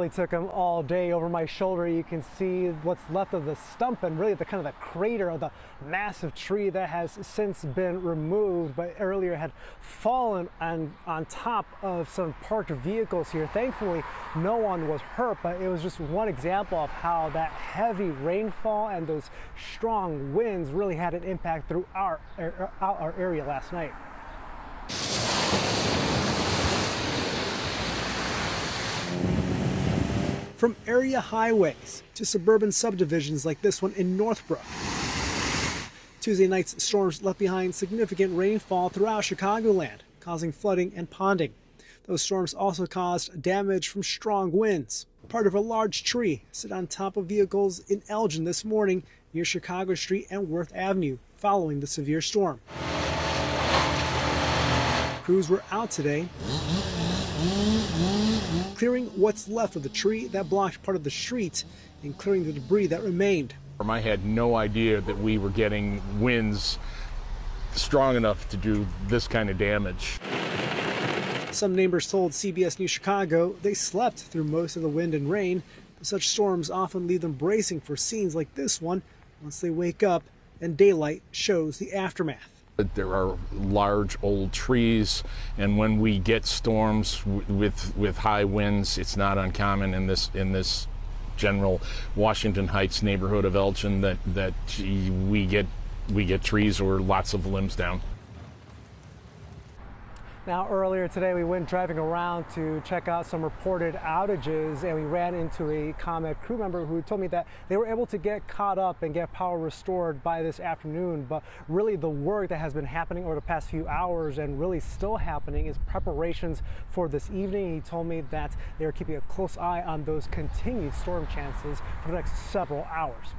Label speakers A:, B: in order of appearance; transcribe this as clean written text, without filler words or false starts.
A: really took them all day. Over my shoulder, you can see what's left of the stump and really the kind of the crater of the massive tree that has since been removed, but earlier had fallen on top of some parked vehicles here. Thankfully, no one was hurt, but it was just one example of how that heavy rainfall and those strong winds really had an impact throughout our area last night. From area highways to suburban subdivisions like this one in Northbrook. Tuesday night's storms left behind significant rainfall throughout Chicagoland, causing flooding and ponding. Those storms also caused damage from strong winds. Part of a large tree sit on top of vehicles in Elgin this morning near Chicago Street and Worth Avenue following the severe storm. Crews were out today clearing what's left of the tree that blocked part of the street and clearing the debris that remained.
B: I had no idea that we were getting winds strong enough to do this kind of damage.
A: Some neighbors told CBS News Chicago they slept through most of the wind and rain, but such storms often leave them bracing for scenes like this one once they wake up and daylight shows the aftermath.
B: There are large old trees, and when we get storms with high winds, it's not uncommon in this general Washington Heights neighborhood of Elgin that we get trees or lots of limbs down.
A: Now, earlier today, we went driving around to check out some reported outages, and we ran into a ComEd crew member who told me that they were able to get caught up and get power restored by this afternoon. But really, the work that has been happening over the past few hours and really still happening is preparations for this evening. He told me that they are keeping a close eye on those continued storm chances for the next several hours.